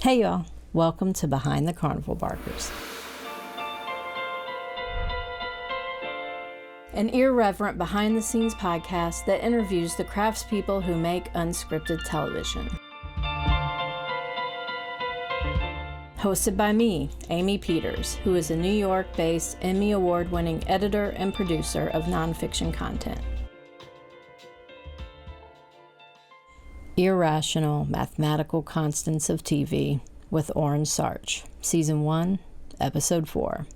Hey y'all, welcome to Behind the Carnival Barkers. An irreverent behind-the-scenes podcast that interviews the craftspeople who make unscripted television. Hosted by me, Amy Peters, who is a New York-based Emmy Award-winning editor and producer of nonfiction content. Irrational Mathematical Constants of TV with Oren Sarch, Season 1, Episode 4.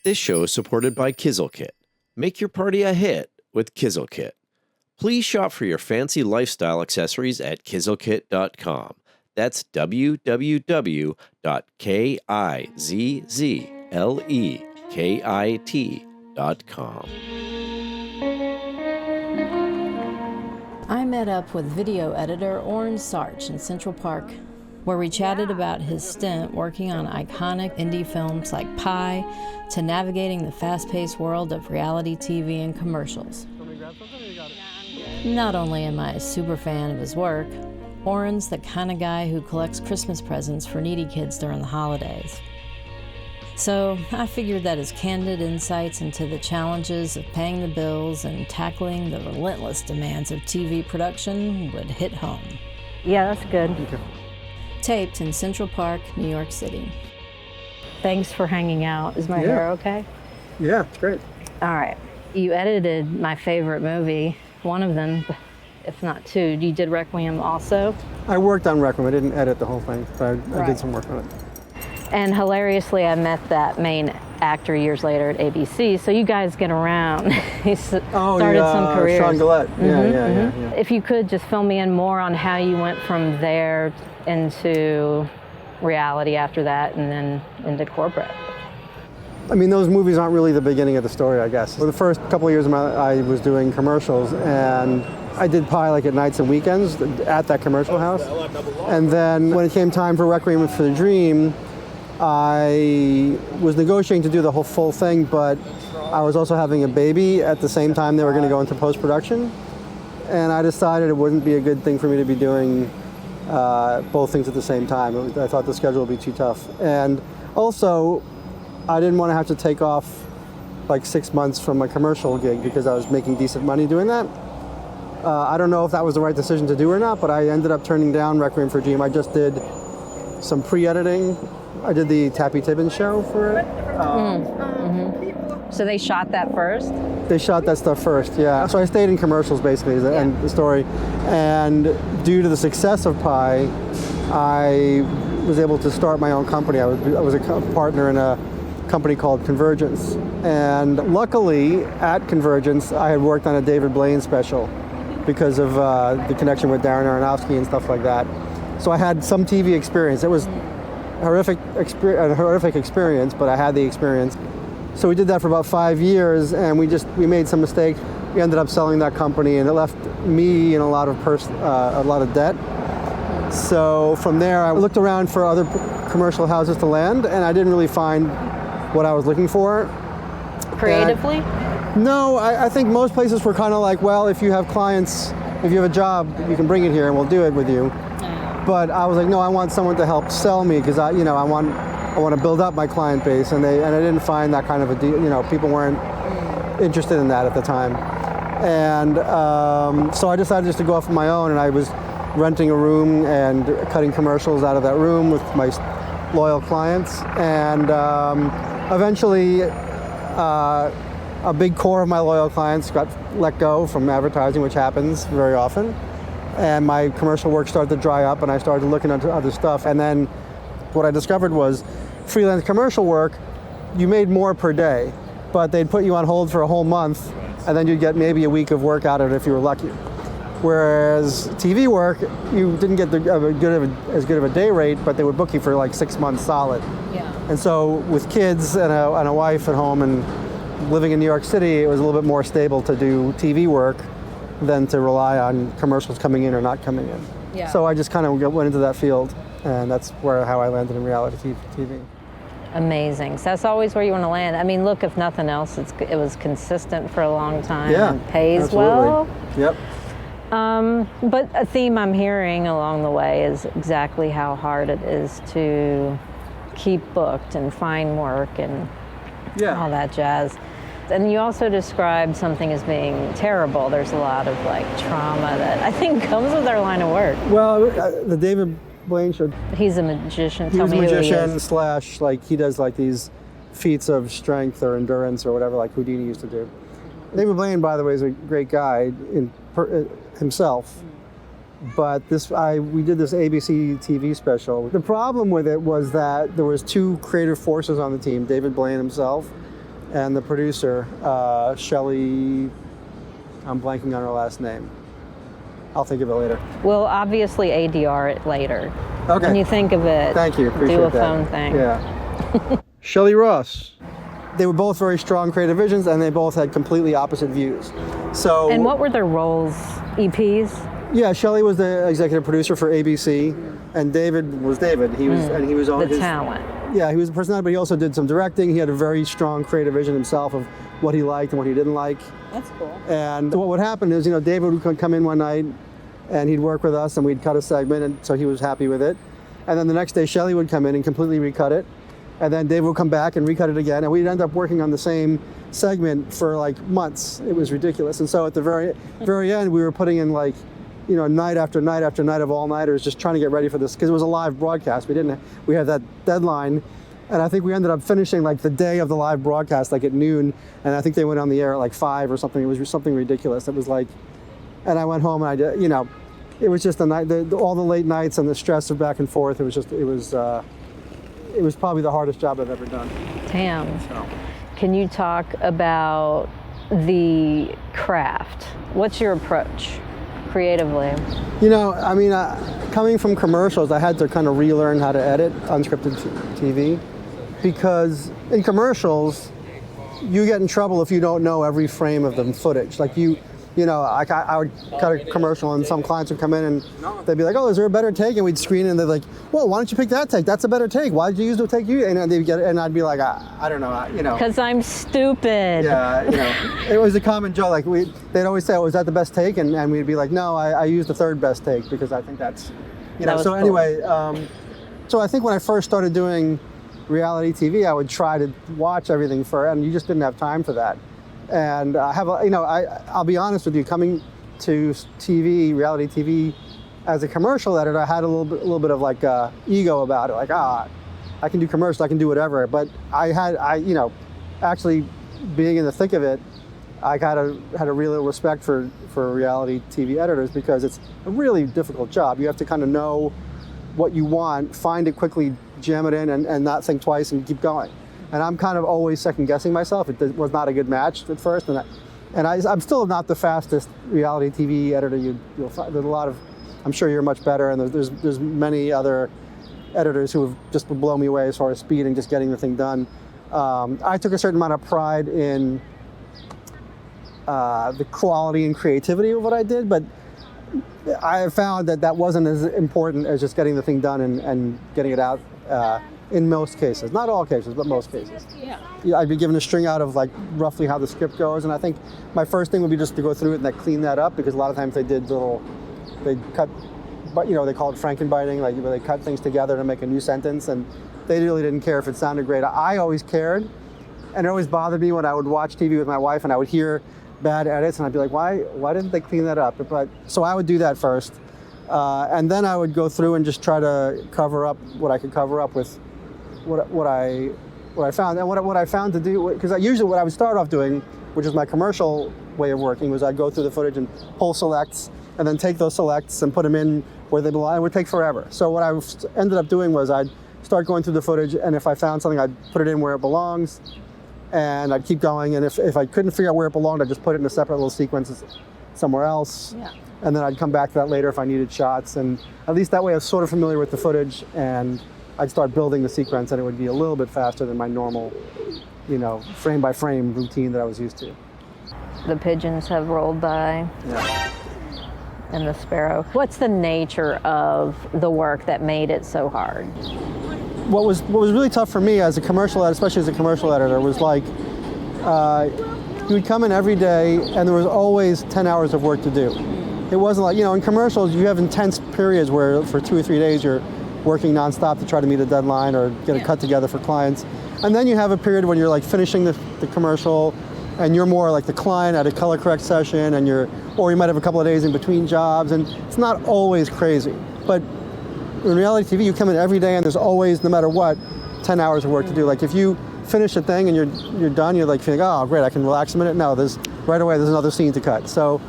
This show is supported by KizzleKit. Make your party a hit with KizzleKit. Please shop for your fancy lifestyle accessories at KizzleKit.com. That's www.kizzlekit.com. I met up with video editor Oren Sarch in Central Park, where we chatted about his stint working on iconic indie films like Pi to navigating the fast-paced world of reality TV and commercials. Not only am I a super fan of his work, Oren's the kind of guy who collects Christmas presents for needy kids during the holidays. So I figured that his candid insights into the challenges of paying the bills and tackling the relentless demands of TV production would hit home. Yeah, that's good. Taped in Central Park, New York City. Thanks for hanging out. Is my hair okay? Yeah, it's great. All right. You edited my favorite movie, one of them, if not two. You did Requiem also? I worked on Requiem. I didn't edit the whole thing, but I did some work on it. And hilariously, I met that main actor years later at ABC, so you guys get around. He started some careers. Sean Gillette. Yeah. If you could just fill me in more on how you went from there into reality after that and then into corporate. I mean, those movies aren't really the beginning of the story, I guess. For the first couple of years I was doing commercials, and I did Pi like at nights and weekends at that commercial house. And then when it came time for Requiem for the Dream, I was negotiating to do the whole full thing, but I was also having a baby at the same time they were going to go into post-production. And I decided it wouldn't be a good thing for me to be doing both things at the same time. I thought the schedule would be too tough. And also, I didn't want to have to take off like 6 months from my commercial gig because I was making decent money doing that. I don't know if that was the right decision to do or not, but I ended up turning down Requiem for a Dream. I just did some pre-editing. I did the Tappy Tibbins show for it. So they shot that first? They shot that stuff first, yeah. So I stayed in commercials basically, is the end of the story. And due to the success of Pi, I was able to start my own company. I was a partner in a company called Convergence. And luckily, at Convergence, I had worked on a David Blaine special because of the connection with Darren Aronofsky and stuff like that. So I had some TV experience. It was a horrific experience, but I had the experience. So we did that for about 5 years, and we made some mistakes. We ended up selling that company, and it left me in a lot of debt. So from there, I looked around for other commercial houses to land, and I didn't really find what I was looking for. Creatively? No, I think most places were kind of like, well, if you have clients, if you have a job, you can bring it here and we'll do it with you. But I was like, no, I want someone to help sell me because I want to build up my client base, and I didn't find that kind of a deal. People weren't interested in that at the time, and so I decided just to go off on my own, and I was renting a room and cutting commercials out of that room with my loyal clients, and eventually a big core of my loyal clients got let go from advertising, which happens very often. And my commercial work started to dry up, and I started looking into other stuff. And then what I discovered was freelance commercial work, you made more per day, but they'd put you on hold for a whole month, and then you'd get maybe a week of work out of it if you were lucky. Whereas TV work, you didn't get as good of a day rate, but they would book you for like 6 months solid. Yeah. And so with kids and a wife at home and living in New York City, it was a little bit more stable to do TV work than to rely on commercials coming in or not coming in. Yeah. So I just kind of went into that field, and that's how I landed in reality TV. Amazing. So that's always where you want to land. I mean, look, if nothing else, it was consistent for a long time Yeah, and pays absolutely. well. Yep. But a theme I'm hearing along the way is exactly how hard it is to keep booked and find work and all that jazz. And you also described something as being terrible. There's a lot of like trauma that I think comes with our line of work. Well, the David Blaine show. He's a magician. He's a magician slash like he does like these feats of strength or endurance or whatever like Houdini used to do. David Blaine, by the way, is a great guy himself. But we did this ABC TV special. The problem with it was that there was two creative forces on the team: David Blaine himself and the producer, Shelley. I'm blanking on her last name. I'll think of it later. We'll obviously ADR it later. Okay. When you think of it, thank you. Appreciate do a that. phone thing. Yeah. Shelley Ross. They were both very strong creative visions, and they both had completely opposite views. So. And what were their roles? EPs? Yeah, Shelley was the executive producer for ABC, and David was David. He was on the talent. Yeah, he was a personality, but he also did some directing. He had a very strong creative vision himself of what he liked and what he didn't like. That's cool. And what would happen is, David would come in one night, and he'd work with us, and we'd cut a segment, and so he was happy with it. And then the next day, Shelley would come in and completely recut it, and then David would come back and recut it again, and we'd end up working on the same segment for like months. It was ridiculous. And so at the very end, we were putting in like, night after night after night of all-nighters, just trying to get ready for this, because it was a live broadcast. We had that deadline, and I think we ended up finishing like the day of the live broadcast, like at noon, and I think they went on the air at like 5 or something. It was something ridiculous. It was like, and I went home and I did, it was just a night, all the late nights and the stress of back and forth. It was probably the hardest job I've ever done. Damn. So. Can you talk about the craft? What's your approach creatively? Coming from commercials, I had to kind of relearn how to edit unscripted TV, because in commercials, you get in trouble if you don't know every frame of the footage. Like I would cut a commercial and some clients would come in and they'd be like, "Oh, is there a better take?" And we'd screen it and they're like, "Well, why don't you pick that take? That's a better take. Why did you use the take you?" And they'd get it, and I'd be like, I don't know, Because I'm stupid. Yeah, it was a common joke. Like they'd always say, "Oh, is that the best take?" And we'd be like, "No, I used the third best take because I think that's, So cool. Anyway, so I think when I first started doing reality TV, I would try to watch everything and you just didn't have time for that. And I'll be honest with you, coming to TV, reality TV, as a commercial editor, I had a little bit of like ego about it. Like, I can do commercials, I can do whatever. But actually being in the thick of it, I had a real respect for reality TV editors, because it's a really difficult job. You have to kind of know what you want, find it quickly, jam it in, and not think twice and keep going. And I'm kind of always second guessing myself. It was not a good match at first, and I'm still not the fastest reality TV editor you'll find. There's a lot of, I'm sure you're much better, and there's many other editors who have just blown me away as far as speed and just getting the thing done. I took a certain amount of pride in the quality and creativity of what I did, but I found that wasn't as important as just getting the thing done and getting it out. In most cases, not all cases, but most cases. Yeah. I'd be given a string out of like roughly how the script goes, and I think my first thing would be just to go through it and clean that up, because a lot of times they'd cut, but they call it frankenbiting, like they cut things together to make a new sentence, and they really didn't care if it sounded great. I always cared, and it always bothered me when I would watch TV with my wife and I would hear bad edits, and I'd be like, why didn't they clean that up? So I would do that first, and then I would go through and just try to cover up what I could cover up with what I found. And what I found to do, because usually what I would start off doing, which is my commercial way of working, was I'd go through the footage and pull selects, and then take those selects and put them in where they belong. It would take forever. So what I ended up doing was I'd start going through the footage, and if I found something, I'd put it in where it belongs, and I'd keep going. And if I couldn't figure out where it belonged, I'd just put it in a separate little sequence somewhere else. Yeah. And then I'd come back to that later if I needed shots. And at least that way I was sort of familiar with the footage, and I'd start building the sequence, and it would be a little bit faster than my normal, frame by frame routine that I was used to. The pigeons have rolled by. Yeah. And the sparrow. What's the nature of the work that made it so hard? What was really tough for me as a commercial editor, especially as a commercial editor, was like, you would come in every day and there was always 10 hours of work to do. it wasn't like, in commercials you have intense periods where for 2 or 3 days you're working nonstop to try to meet a deadline or get a cut together for clients. And then you have a period when you're like finishing the commercial and you're more like the client at a color correct session or you might have a couple of days in between jobs, and it's not always crazy. But in reality TV, you come in every day and there's always, no matter what, 10 hours of work to do. Like if you finish a thing and you're done, you're like feeling, oh great, I can relax a minute. No, right away there's another scene to cut. So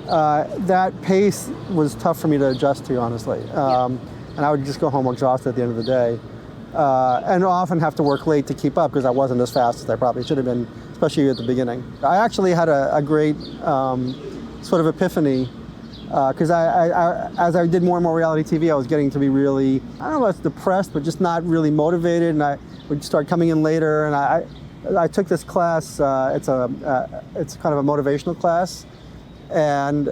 that pace was tough for me to adjust to, honestly. And I would just go home exhausted at the end of the day. And often have to work late to keep up because I wasn't as fast as I probably should have been, especially at the beginning. I actually had a great sort of epiphany because as I did more and more reality TV, I was getting to be really, I don't know if I was depressed, but just not really motivated, and I would start coming in later. And I took this class. It's kind of a motivational class, and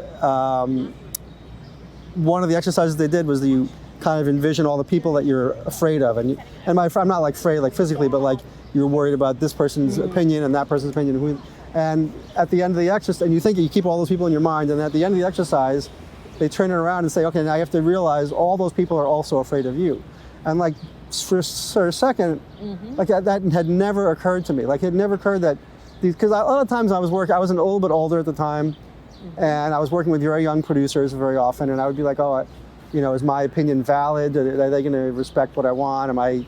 one of the exercises they did was that you kind of envision all the people that you're afraid of, and I'm not like afraid like physically, but like you're worried about this person's opinion and that person's opinion. And at the end of the exercise, and you keep all those people in your mind, and at the end of the exercise, they turn it around and say, okay, now you have to realize all those people are also afraid of you. And like for a second, like that had never occurred to me. Like it had never occurred that, because a lot of times I was a little bit older at the time, and I was working with very young producers very often, and I would be like, oh, is my opinion valid? Are they going to respect what I want? Am I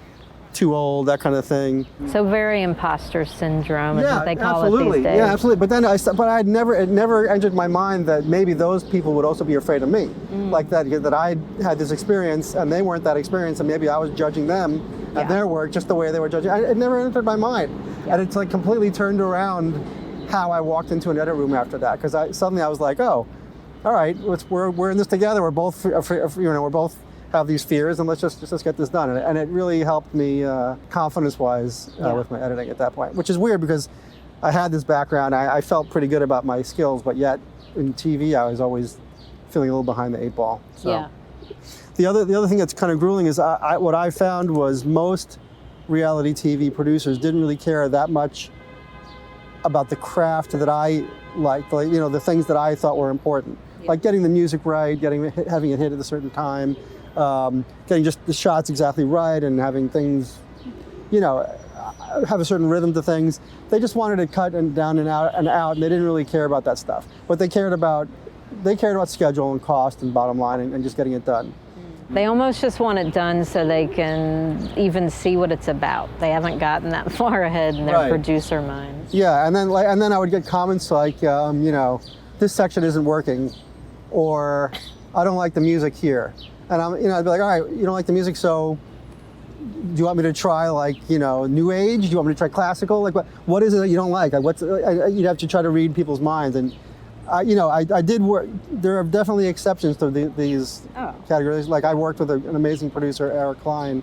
too old? That kind of thing. So very imposter syndrome is what they call it these days. Yeah, absolutely. But then it never entered my mind that maybe those people would also be afraid of me. Like that I had this experience and they weren't that experienced, and maybe I was judging them at their work just the way they were judging. It never entered my mind. And it's like completely turned around how I walked into an edit room after that, because suddenly I was like, oh, all right, we're in this together. We're both we're both have these fears, and let's just get this done. And it really helped me confidence-wise with my editing at that point, which is weird because I had this background. I felt pretty good about my skills, but yet in TV I was always feeling a little behind the 8 ball. So the other thing that's kind of grueling is what I found was most reality TV producers didn't really care that much about the craft that I liked, like the things that I thought were important. Like getting the music right, having it hit at a certain time, getting just the shots exactly right, and having things, have a certain rhythm to things. They just wanted it cut and down and out, and they didn't really care about that stuff. But they cared about schedule and cost and bottom line and just getting it done. They almost just want it done so they can even see what it's about. They haven't gotten that far ahead in their producer minds. Yeah, and then I would get comments like, this section isn't working, or I don't like the music here. And I'd be like, all right, you don't like the music, so do you want me to try new age? Do you want me to try classical? Like what is it that you don't like? You'd have to try to read people's minds. And I did work. There are definitely exceptions to these categories. Like I worked with an amazing producer, Eric Klein,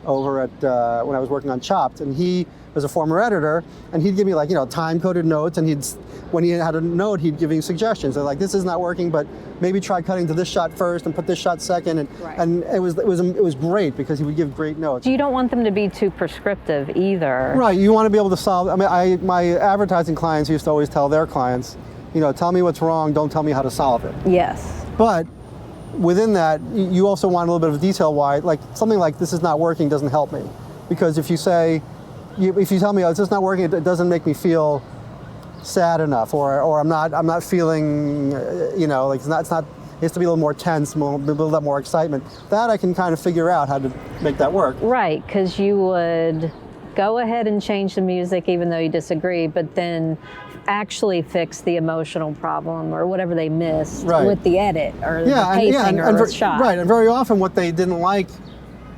over at when I was working on Chopped, and he was a former editor, and he'd give me time-coded notes, and when he had a note, he'd give me suggestions. They're like, this is not working, but maybe try cutting to this shot first and put this shot second, and it was great because he would give great notes. You don't want them to be too prescriptive either. Right, you want to be able to solve. My advertising clients used to always tell their clients, tell me what's wrong, don't tell me how to solve it. Yes. But within that, you also want a little bit of detail why, like something like this is not working doesn't help me. Because if you tell me, oh, this is not working, it doesn't make me feel sad enough, or I'm not feeling, like it has to be a little more tense, build up more excitement. That I can kind of figure out how to make that work. Right, because you would go ahead and change the music even though you disagree, but then actually fix the emotional problem or whatever they missed with the edit or the pacing or the shot. Right, and very often what they didn't like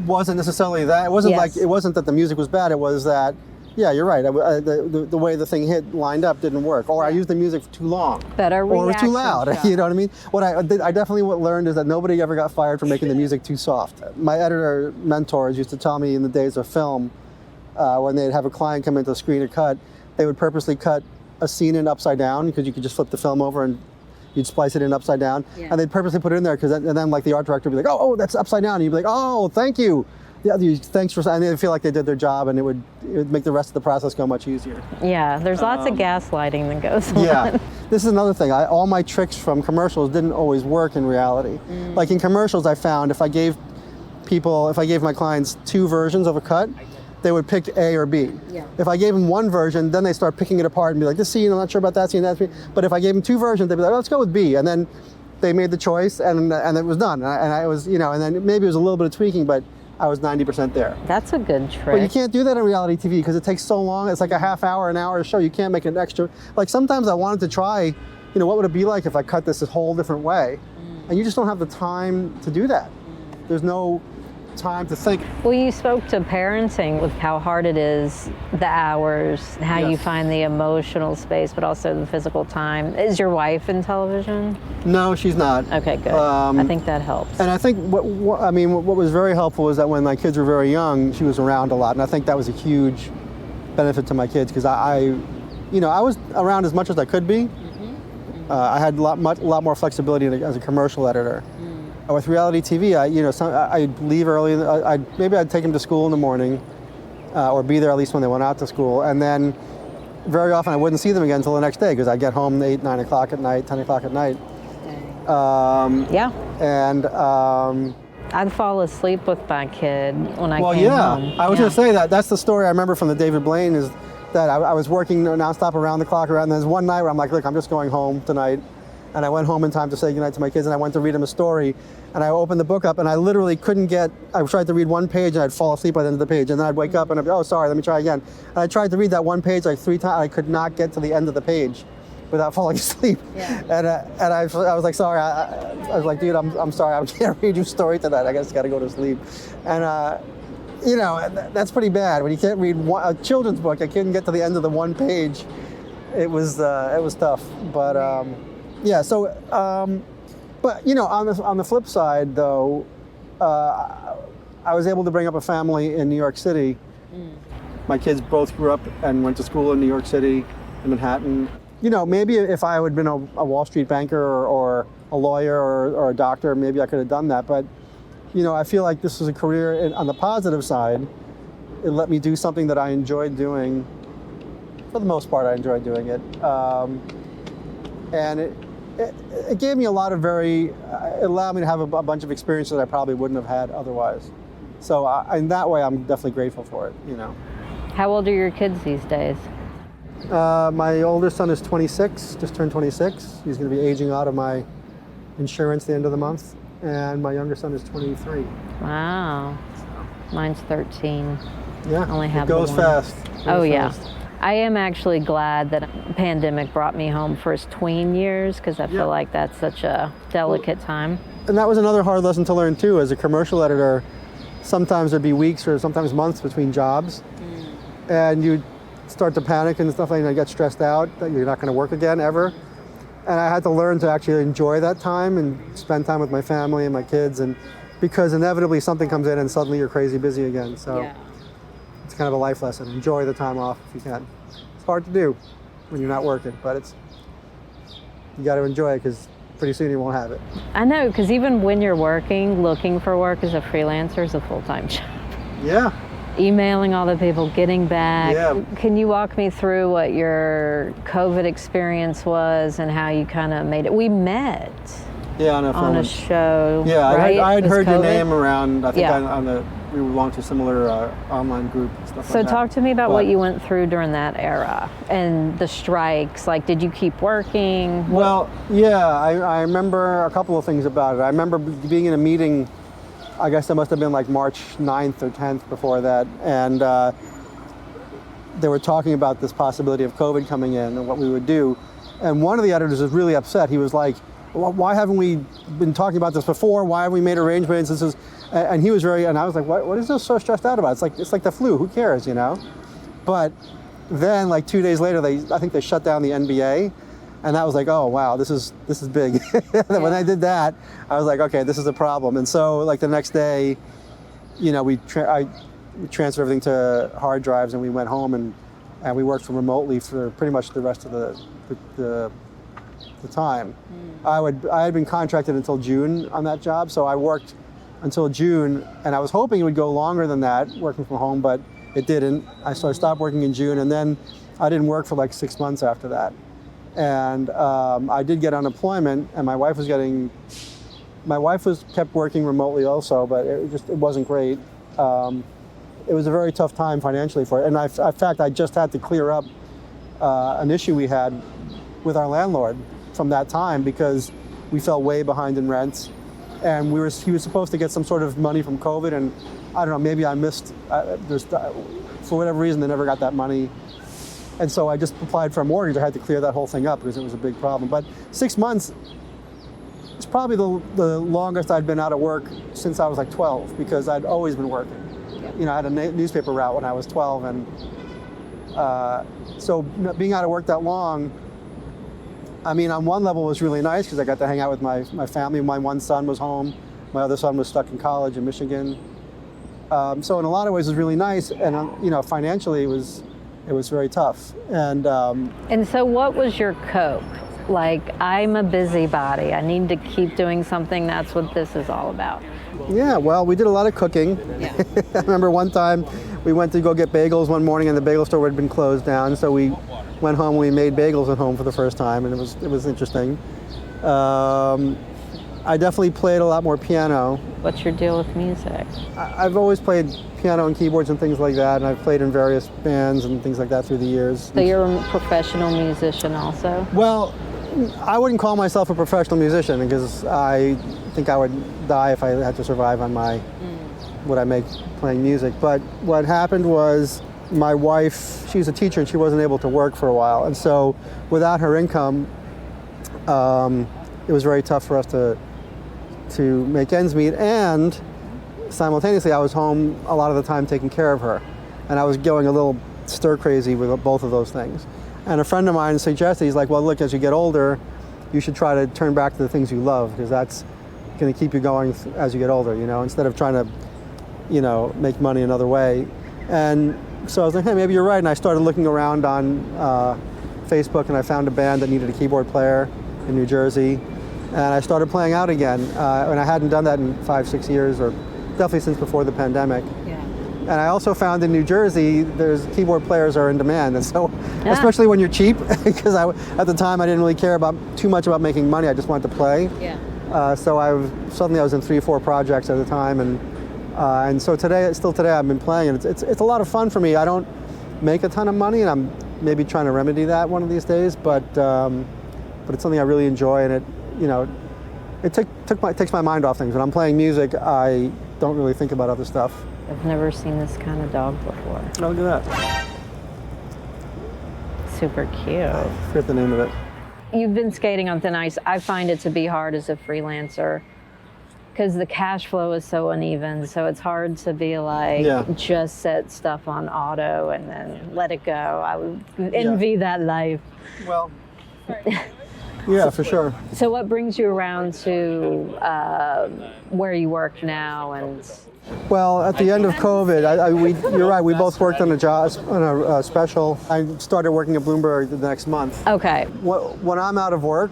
wasn't necessarily that. It wasn't that the music was bad. It was that, you're right. The way the thing lined up didn't work, or I used the music for too long, or it was too loud. You know what I mean? What I definitely learned is that nobody ever got fired for making the music too soft. My editor mentors used to tell me in the days of film, when they'd have a client come into a screen to cut, they would purposely cut a scene in upside down because you could just flip the film over and you'd splice it in upside down, and they'd purposely put it in there and then like the art director would be like, oh, that's upside down, and you'd be like, oh, thank you. thanks for, and they feel like they did their job, and it would make the rest of the process go much easier. Yeah, there's lots of gaslighting that goes on. Yeah, this is another thing. All my tricks from commercials didn't always work in reality. Like in commercials, I found if I gave my clients 2 versions of a cut, they would pick A or B. Yeah. If I gave them one version, then they start picking it apart and be like, this scene, I'm not sure about that scene, that scene. But if I gave them 2 versions, they'd be like, let's go with B. And then they made the choice, and it was done. And I was, and then maybe it was a little bit of tweaking, but I was 90% there. That's a good trick. But you can't do that in reality TV because it takes so long. It's like a half hour, an hour show. You can't make an extra. Like sometimes I wanted to try, what would it be like if I cut this a whole different way? And you just don't have the time to do that. There's no time to think. Well, you spoke to parenting with how hard it is, the hours, how you find the emotional space, but also the physical time. Is your wife in television? No, she's not. Okay, good. I think that helps. And I think what was very helpful was that when my kids were very young, she was around a lot, and I think that was a huge benefit to my kids because I was around as much as I could be. I had a lot more flexibility as a commercial editor. With reality TV, I'd leave early. Maybe I'd take them to school in the morning, or be there at least when they went out to school. And then very often I wouldn't see them again until the next day because I'd get home 8, 9 o'clock at night, 10 o'clock at night. And I'd fall asleep with my kid when I came home. Well, yeah, I was going to say that. That's the story I remember from the David Blaine is that I was working nonstop around the clock. And there's one night where I'm like, look, I'm just going home tonight. And I went home in time to say goodnight to my kids, and I went to read them a story. And I opened the book up, and I literally I tried to read one page, and I'd fall asleep by the end of the page. And then I'd wake up, and I'd be, oh, sorry, let me try again. And I tried to read that one page like 3 times. I could not get to the end of the page without falling asleep. Yeah. And I was like, sorry. I was like, dude, I'm sorry. I can't read your story tonight. I guess got to go to sleep. And, that's pretty bad. When you can't read a children's book, I couldn't get to the end of the one page. It was tough. But... yeah, so, but on the flip side, though, I was able to bring up a family in New York City. My kids both grew up and went to school in New York City, in Manhattan. Maybe if I had been a Wall Street banker or a lawyer or a doctor, maybe I could have done that. But, I feel like this was a career on the positive side. It let me do something that I enjoyed doing. For the most part, I enjoyed doing it. And it gave me a lot of it allowed me to have a bunch of experiences that I probably wouldn't have had otherwise. So in that way, I'm definitely grateful for it, How old are your kids these days? My older son is 26, just turned 26. He's going to be aging out of my insurance at the end of the month. And my younger son is 23. Wow. Mine's 13. Yeah, only have it goes fast. Yeah. I am actually glad that the pandemic brought me home for his tween years because I feel like that's such a delicate time. And that was another hard lesson to learn too. As a commercial editor, sometimes there'd be weeks or sometimes months between jobs. And you'd start to panic and stuff like that, get stressed out that you're not going to work again ever. And I had to learn to actually enjoy that time and spend time with my family and my kids, and because inevitably something comes in and suddenly you're crazy busy again. So it's kind of a life lesson. Enjoy the time off if you can. It's hard to do when you're not working, but you got to enjoy it because pretty soon you won't have it. I know, because even when you're working, looking for work as a freelancer is a full-time job. Yeah. Emailing all the people, getting back. Yeah. Can you walk me through what your COVID experience was and how you kind of made it? We met on a show. Yeah, right? I had heard your COVID? name around. I think we belonged to a similar online group and stuff So like that. talk to me about what you went through during that era and the strikes. Like, did you keep working? Well, yeah, I remember a couple of things about it. I remember being in a meeting, I guess that must have been like March 9th or 10th before that, and they were talking about this possibility of COVID coming in and what we would do. And one of the editors was really upset. He was like, why haven't we been talking about this before? Why have we made arrangements? And he was and I was like, what is this so stressed out about? It's like the flu, who cares, But then like 2 days later, I think they shut down the NBA. And that was like, oh wow, this is big. When I did that, I was like, okay, this is a problem. And so like the next day, I transferred everything to hard drives and we went home and we worked from remotely for pretty much the rest of the time. I had been contracted until June on that job, so I worked until June, and I was hoping it would go longer than that, working from home, but it didn't. I stopped working in June, and then I didn't work for like 6 months after that. And I did get unemployment, and my wife kept working remotely also, but it wasn't great. It was a very tough time financially for it. And in fact, I just had to clear up an issue we had with our landlord from that time because we fell way behind in rent. And he was supposed to get some sort of money from COVID, and I don't know, maybe I missed, for whatever reason, they never got that money. And so I just applied for a mortgage. I had to clear that whole thing up because it was a big problem. But 6 months is probably the longest I'd been out of work since I was like 12, because I'd always been working. You know, I had a newspaper route when I was 12, and so being out of work that long, I mean, on one level it was really nice because I got to hang out with my family. My one son was home. My other son was stuck in college in Michigan. So in a lot of ways it was really nice, and you know, financially it was very tough. And so what was your cope? Like, I'm a busybody. I need to keep doing something. That's what this is all about. Yeah, well, we did a lot of cooking. Yeah. I remember one time we went to go get bagels one morning, and the bagel store had been closed down. So we went home and we made bagels at home for the first time, and it was interesting. I definitely played a lot more piano. What's your deal with music? I've always played piano and keyboards and things like that, and I've played in various bands and things like that through the years. So you're a professional musician also? Well, I wouldn't call myself a professional musician because I think I would die if I had to survive on what I make playing music. But what happened was my wife, she's a teacher, and she wasn't able to work for a while. And so without her income, it was very tough for us to make ends meet. And simultaneously, I was home a lot of the time taking care of her. And I was going a little stir crazy with both of those things. And a friend of mine suggested, he's like, well, look, as you get older, you should try to turn back to the things you love, because that's going to keep you going as you get older, you know, instead of trying to, you know, make money another way. And so I was like, hey, maybe you're right. And I started looking around on Facebook, and I found a band that needed a keyboard player in New Jersey. And I started playing out again. And I hadn't done that in 5-6 years, or definitely since before the pandemic. Yeah. And I also found in New Jersey, there's keyboard players are in demand. And so, especially when you're cheap, because at the time I didn't really care too much about making money. I just wanted to play. Yeah. So suddenly I was in 3-4 projects at a time. And so today I've been playing, and it's a lot of fun for me. I don't make a ton of money, and I'm maybe trying to remedy that one of these days, but it's something I really enjoy, and it takes my mind off things. When I'm playing music, I don't really think about other stuff. I've never seen this kind of dog before. Oh, look at that. Super cute. I forget the name of it. You've been skating on thin ice. I find it to be hard as a freelancer because the cash flow is so uneven. So it's hard to be like, just set stuff on auto and then let it go. I would envy that life. Well, yeah, for sure. So what brings you around to where you work now? And well, at the end of COVID, you're right, we both worked on a special. I started working at Bloomberg the next month. Okay. When I'm out of work,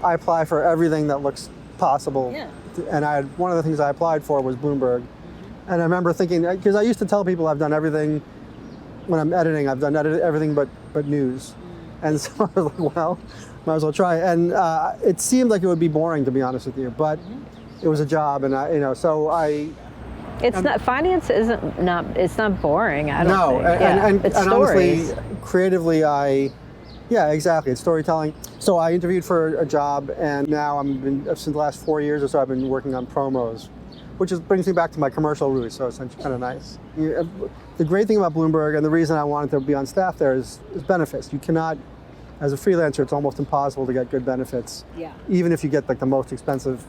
I apply for everything that looks possible. Yeah. And one of the things I applied for was Bloomberg. And I remember thinking, because I used to tell people I've done everything, when I'm editing, I've done everything but news. And so I was like, well, might as well try. And it seemed like it would be boring, to be honest with you, but it was a job, and finance it's not boring. I don't think. And stories. honestly, creatively, yeah, exactly. It's storytelling. So I interviewed for a job, and now since the last 4 years or so, I've been working on promos, which brings me back to my commercial roots. So it's kind of nice. The great thing about Bloomberg, and the reason I wanted to be on staff there, is benefits. You cannot, as a freelancer, it's almost impossible to get good benefits. Yeah. Even if you get like the most expensive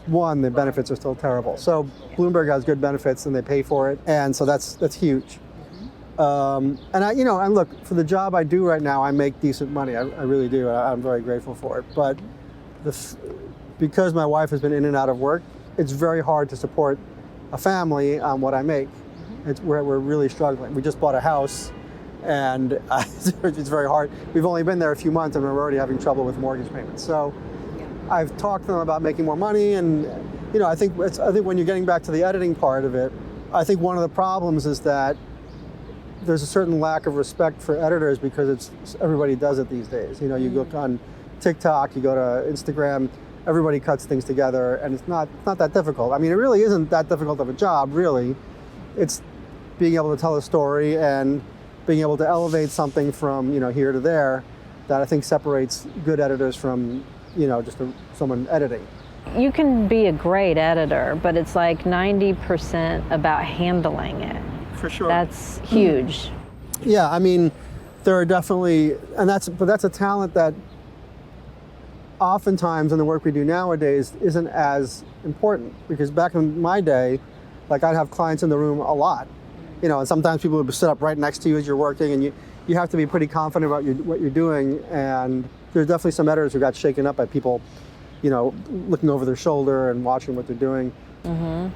one, the benefits are still terrible. So Bloomberg has good benefits, and they pay for it, and so that's huge. And look, for the job I do right now, I make decent money. I really do. I'm very grateful for it. But because my wife has been in and out of work, it's very hard to support a family on what I make. We're really struggling. We just bought a house, and it's very hard. We've only been there a few months, and we're already having trouble with mortgage payments. So I've talked to them about making more money, and I think when you're getting back to the editing part of it, I think one of the problems is that there's a certain lack of respect for editors because everybody does it these days. You look on TikTok, you go to Instagram, everybody cuts things together, and it's not that difficult. I mean, it really isn't that difficult of a job, really. It's being able to tell a story and being able to elevate something from here to there that I think separates good editors from just someone editing. You can be a great editor, but it's like 90% about handling it. For sure. That's huge. Yeah, I mean, there are definitely, but that's a talent that oftentimes in the work we do nowadays isn't as important, because back in my day, like I'd have clients in the room a lot, and sometimes people would sit up right next to you as you're working, and you have to be pretty confident about what you're doing, and there's definitely some editors who got shaken up by people, looking over their shoulder and watching what they're doing. Mm-hmm.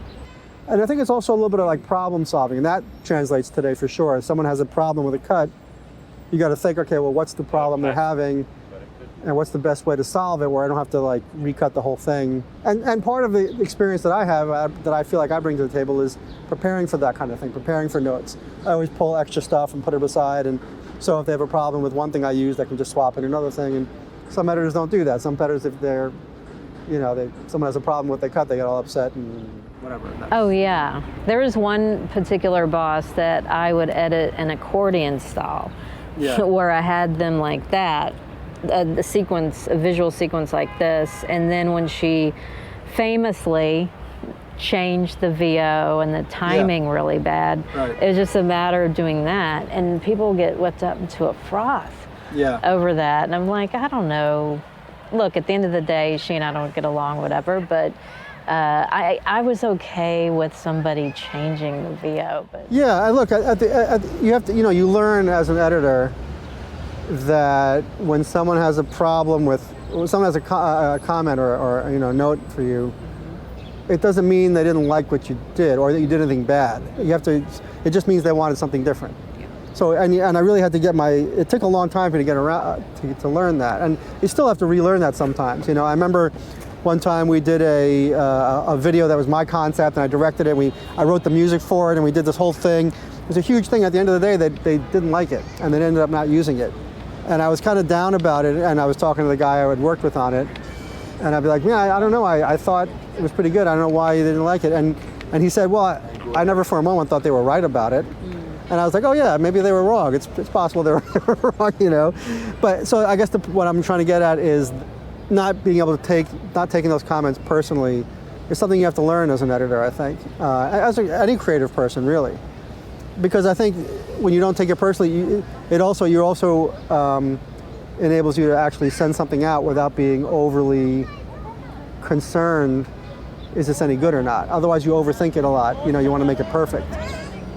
And I think it's also a little bit of like problem solving, and that translates today for sure. If someone has a problem with a cut, you got to think, okay, well, what's the problem they're having, and what's the best way to solve it where I don't have to like recut the whole thing. And part of the experience that I have, that I feel like I bring to the table, is preparing for that kind of thing, preparing for notes. I always pull extra stuff and put it aside, and so if they have a problem with one thing I use, they can just swap in another thing. And some editors don't do that. Some editors, if they're, someone has a problem with what they cut, they get all upset and whatever. Oh yeah, there was one particular boss that I would edit an accordion style, where I had them like that, a visual sequence like this, and then when she famously changed the VO and the timing really bad, it was just a matter of doing that, and people get whipped up into a froth over that, and I'm like, I don't know. Look, at the end of the day, she and I don't get along, whatever, but I was okay with somebody changing the VO. But yeah, look, you have to, you learn as an editor that when someone has a problem when someone has a comment or note for you, it doesn't mean they didn't like what you did or that you did anything bad. It just means they wanted something different. So, and I really had to it took a long time for me to get around, to learn that. And you still have to relearn that sometimes. I remember one time we did a video that was my concept, and I directed it. I wrote the music for it, and we did this whole thing. It was a huge thing. At the end of the day, they didn't like it, and they ended up not using it. And I was kind of down about it, and I was talking to the guy I had worked with on it, and I'd be like, I don't know, I thought it was pretty good. I don't know why you didn't like it. And he said, well, I never for a moment thought they were right about it. And I was like, oh yeah, maybe they were wrong. It's possible they were wrong, But so I guess what I'm trying to get at is not being able to not taking those comments personally is something you have to learn as an editor, I think, any creative person, really. Because I think when you don't take it personally, it also enables you to actually send something out without being overly concerned, is this any good or not? Otherwise, you overthink it a lot. You want to make it perfect.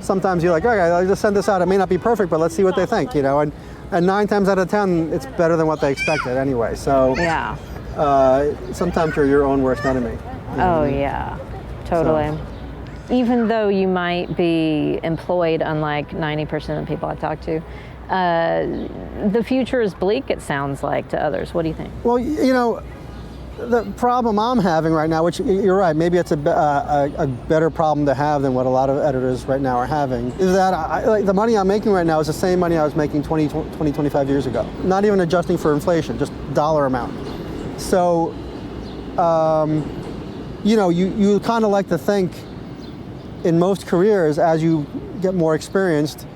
Sometimes you're like, okay, I'll just send this out. It may not be perfect, but let's see what they think, And 9 times out of 10, it's better than what they expected anyway. So yeah. Sometimes you're your own worst enemy. Oh yeah, totally. So. Even though you might be employed, unlike 90% of the people I talk to, the future is bleak, it sounds like, to others. What do you think? Well, the problem I'm having right now, which you're right, maybe it's a better problem to have than what a lot of editors right now are having, is that the money I'm making right now is the same money I was making 25 years ago. Not even adjusting for inflation, just dollar amount. So, you kind of like to think in most careers, as you get more experienced,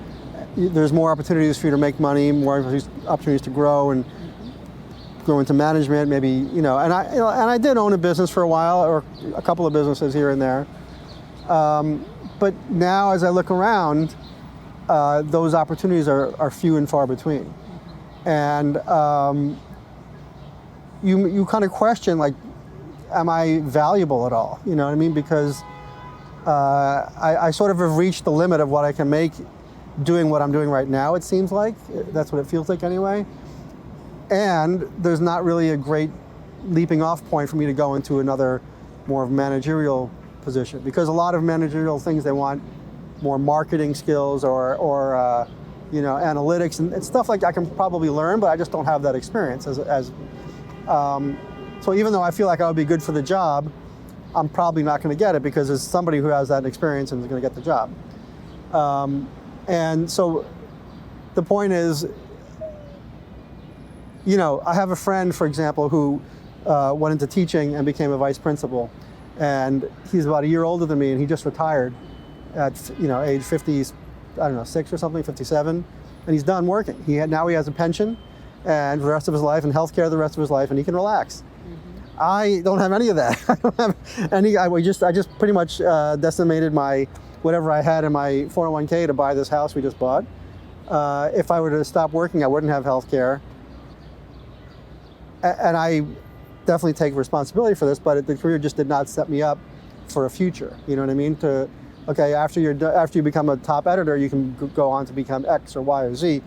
there's more opportunities for you to make money, more opportunities to grow and go into management, maybe, and I did own a business for a while, or a couple of businesses here and there. But now, as I look around, those opportunities are few and far between. And you kind of question, like, am I valuable at all? You know what I mean? Because I sort of have reached the limit of what I can make doing what I'm doing right now, it seems like. That's what it feels like anyway. And there's not really a great leaping off point for me to go into another more managerial position, because a lot of managerial things, they want more marketing skills or analytics and stuff like I can probably learn, but I just don't have that experience so even though I feel like I would be good for the job, I'm probably not going to get it because there's somebody who has that experience and is going to get the job. And so the point is, you know, I have a friend, for example, who went into teaching and became a vice principal. And he's about a year older than me, and he just retired at, you know, age 50, I don't know, 6 or something, 57. And he's done working. Now he has a pension and for the rest of his life and healthcare the rest of his life, and he can relax. Mm-hmm. I don't have any of that. I don't have any. I just pretty much decimated my whatever I had in my 401k to buy this house we just bought. If I were to stop working, I wouldn't have healthcare. And I definitely take responsibility for this, but the career just did not set me up for a future. You know what I mean? Okay, after you become a top editor, you can go on to become X or Y or Z.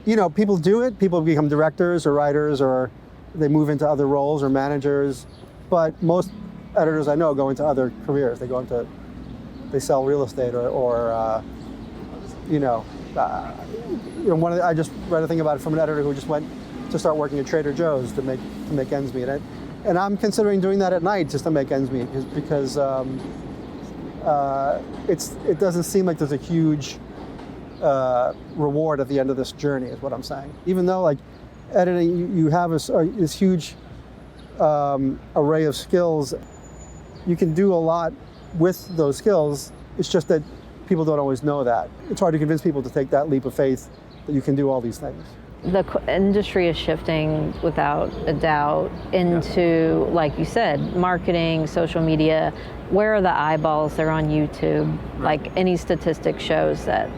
You know, people do it. People become directors or writers, or they move into other roles or managers. But most editors I know go into other careers. They sell real estate or I just read a thing about it from an editor who just went to start working at Trader Joe's to make ends meet. And I'm considering doing that at night just to make ends meet because it doesn't seem like there's a huge reward at the end of this journey, is what I'm saying. Even though, like, editing, you have this huge array of skills. You can do a lot with those skills. It's just that people don't always know that. It's hard to convince people to take that leap of faith that you can do all these things. The industry is shifting without a doubt into, like you said, marketing, social media. Where are the eyeballs? They're on YouTube. Right. Like any statistic shows that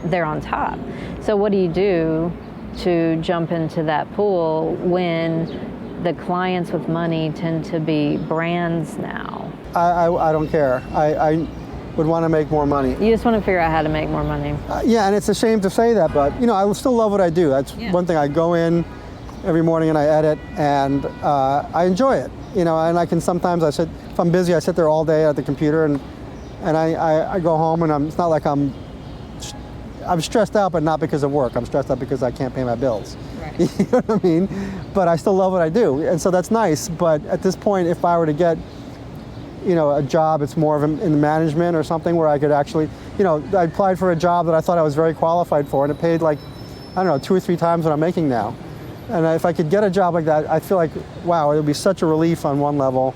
they're on top. So what do you do to jump into that pool when the clients with money tend to be brands now? I don't care. I would want to make more money. You just want to figure out how to make more money. Yeah, and it's a shame to say that, but you know, I still love what I do. That's one thing. I go in every morning and I edit, and I enjoy it. You know, and I can sometimes if I'm busy, I sit there all day at the computer, and I go home, and it's not like I'm stressed out, but not because of work. I'm stressed out because I can't pay my bills. Right. You know what I mean? But I still love what I do, and so that's nice. But at this point, if I were to get, you know, a job, it's more of in management or something where I could actually, you know, I applied for a job that I thought I was very qualified for, and it paid like, I don't know, 2 or 3 times what I'm making now. And if I could get a job like that, I feel like, wow, it would be such a relief on one level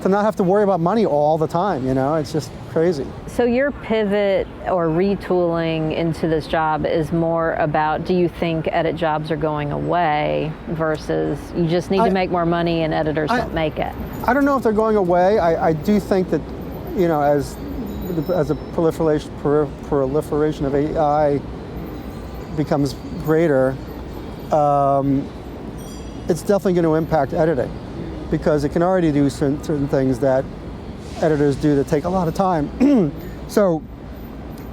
to not have to worry about money all the time, you know? It's just crazy. So your pivot or retooling into this job is more about, do you think edit jobs are going away versus you just need to make more money and editors don't make it? I don't know if they're going away. I do think that, you know, as a proliferation of AI becomes greater, it's definitely going to impact editing, because it can already do certain things that editors do that take a lot of time. So,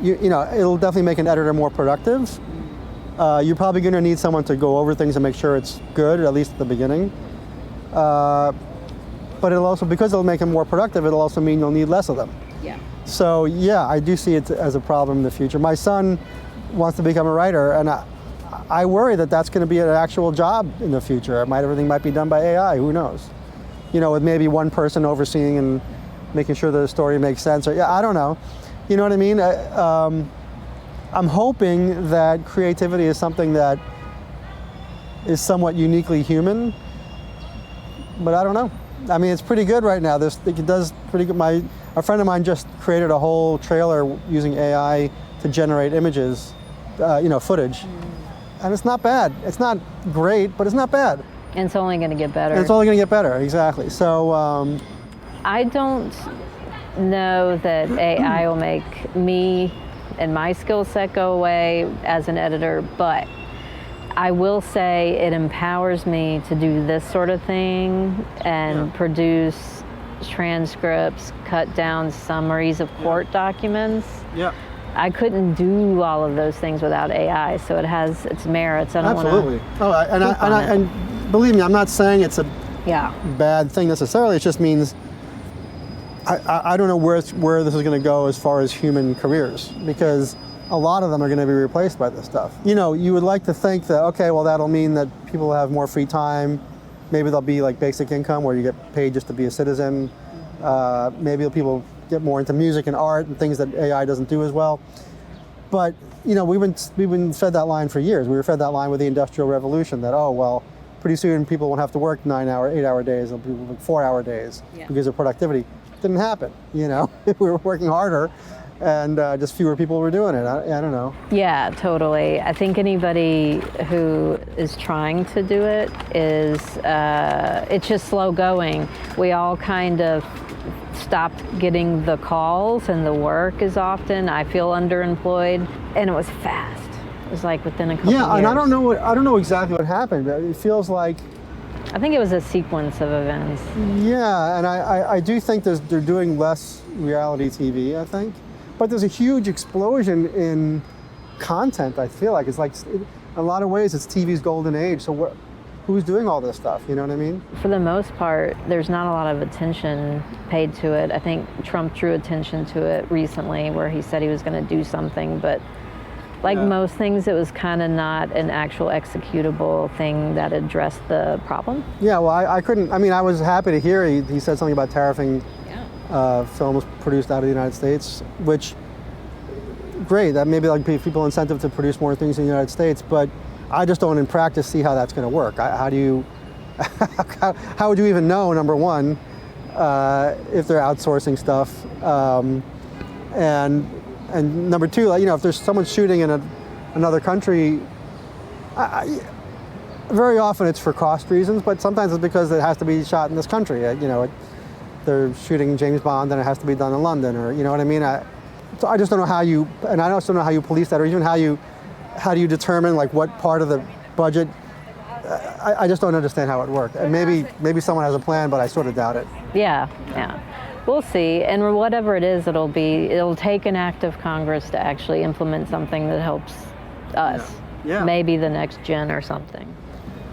you know, it'll definitely make an editor more productive. You're probably going to need someone to go over things and make sure it's good, at least at the beginning. But it'll also, because it'll make them more productive, it'll also mean you'll need less of them. Yeah. So yeah, I do see it as a problem in the future. My son wants to become a writer, and I worry that that's going to be an actual job in the future. Everything might be done by AI. Who knows? You know, with maybe one person overseeing and making sure that the story makes sense. Or yeah, I don't know. You know what I mean? I'm hoping that creativity is something that is somewhat uniquely human, but I don't know. I mean, it's pretty good right now. It does pretty good. A friend of mine just created a whole trailer using AI to generate images, footage. And it's not bad. It's not great, but it's not bad. And it's only going to get better. And it's only going to get better, exactly. So I don't know that AI will make me and my skill set go away as an editor, but I will say it empowers me to do this sort of thing and produce transcripts, cut down summaries of court documents. Yeah. I couldn't do all of those things without AI, so it has its merits. I don't Absolutely. And believe me, I'm not saying it's a bad thing necessarily. It just means I don't know where this is going to go as far as human careers, because a lot of them are going to be replaced by this stuff. You know, you would like to think that, okay, well, that'll mean that people have more free time Maybe there'll be like basic income where you get paid just to be a citizen. Maybe people get more into music and art and things that AI doesn't do as well. But we've been fed that line for years. We were fed that line with the Industrial Revolution that, oh, well, pretty soon people won't have to work 9-hour, 8-hour days. They'll be like 4-hour days because of productivity. Didn't happen. We were working harder, and just fewer people were doing it. I don't know. Yeah, totally. I think anybody who is trying to do it is, it's just slow going. We all kind of stopped getting the calls and the work as often. I feel underemployed, and it was fast. It was like within a couple years. Yeah, and I don't know exactly what happened. It feels like, I think it was a sequence of events. Yeah, and I do think they're doing less reality TV, I think. But there's a huge explosion in content, I feel like. It's like, in a lot of ways, it's TV's golden age. So who's doing all this stuff, you know what I mean? For the most part, there's not a lot of attention paid to it. I think Trump drew attention to it recently where he said he was going to do something, but like most things, it was kind of not an actual executable thing that addressed the problem. Yeah, well, I was happy to hear he said something about tariffing films produced out of the United States, which, great, that maybe like give people incentive to produce more things in the United States, but I just don't in practice see how that's going to work. How do you, how would you even know, number one, if they're outsourcing stuff, and number two, if there's someone shooting in another country, very often it's for cost reasons, but sometimes it's because it has to be shot in this country. They're shooting James Bond and it has to be done in London, or you know what I mean? So I just don't know how you, and I also don't know how you police that, or even how do you determine like what part of the budget. I just don't understand how it works. And maybe someone has a plan, but I sort of doubt it. Yeah. We'll see, and whatever it is, it'll take an act of Congress to actually implement something that helps us. Yeah. Maybe the next gen or something.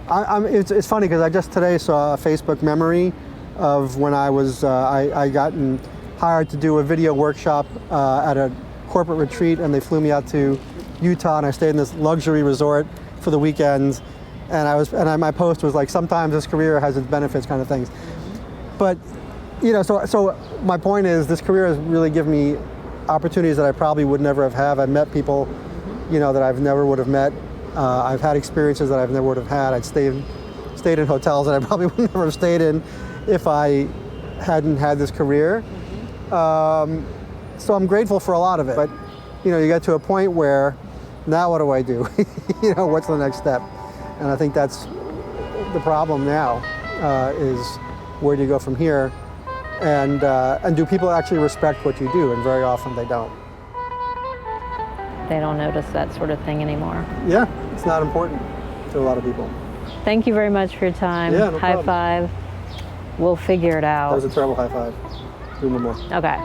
It's funny because I just today saw a Facebook memory of when I was I gotten hired to do a video workshop at a corporate retreat, and they flew me out to Utah, and I stayed in this luxury resort for the weekends, and my post was like, sometimes this career has its benefits, kind of things. But so my point is, this career has really given me opportunities that I probably would never have had. I've met people, that I've never would have met. I've had experiences that I've never would have had. I'd stayed in hotels that I probably would never have stayed in if I hadn't had this career. So I'm grateful for a lot of it. But, you get to a point where, now what do I do? What's the next step? And I think that's the problem now, is where do you go from here? And do people actually respect what you do? And very often they don't. They don't notice that sort of thing anymore. Yeah, it's not important to a lot of people. Thank you very much for your time. Yeah, no high problem. Five. We'll figure it out. That was a terrible high five. Do one more. Okay.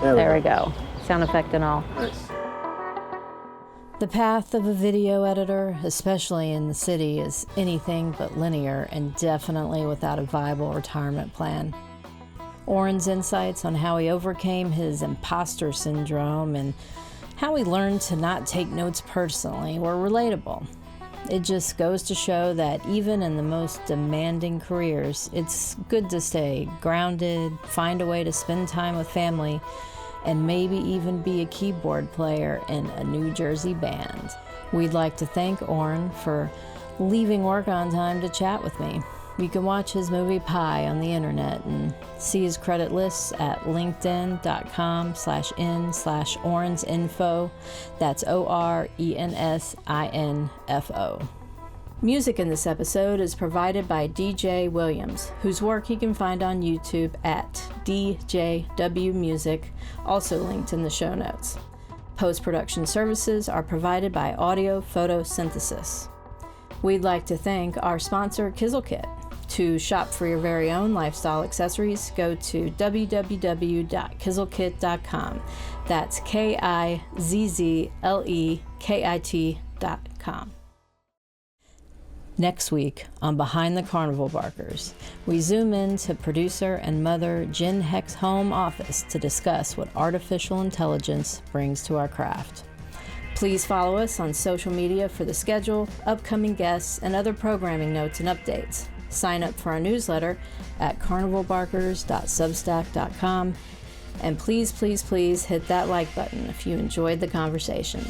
There we go. Sound effect and all. Nice. The path of a video editor, especially in the city, is anything but linear and definitely without a viable retirement plan. Oren's insights on how he overcame his imposter syndrome and how he learned to not take notes personally were relatable. It just goes to show that even in the most demanding careers, it's good to stay grounded, find a way to spend time with family, and maybe even be a keyboard player in a New Jersey band. We'd like to thank Oren for leaving work on time to chat with me. You can watch his movie Pie on the internet and see his credit lists at linkedin.com/in/orensinfo. That's ORENSINFO. Music in this episode is provided by DJ Williams, whose work you can find on YouTube at DJW Music, also linked in the show notes. Post-production services are provided by Audio Photosynthesis. We'd like to thank our sponsor, Kizzlekit. To shop for your very own lifestyle accessories, go to www.kizzlekit.com. That's KIZZLEKIT.com. Next week on Behind the Carnival Barkers, we zoom into producer and mother Jen Heck's home office to discuss what artificial intelligence brings to our craft. Please follow us on social media for the schedule, upcoming guests, and other programming notes and updates. sign up for our newsletter at carnivalbarkers.substack.com. And please, please, please hit that like button if you enjoyed the conversation.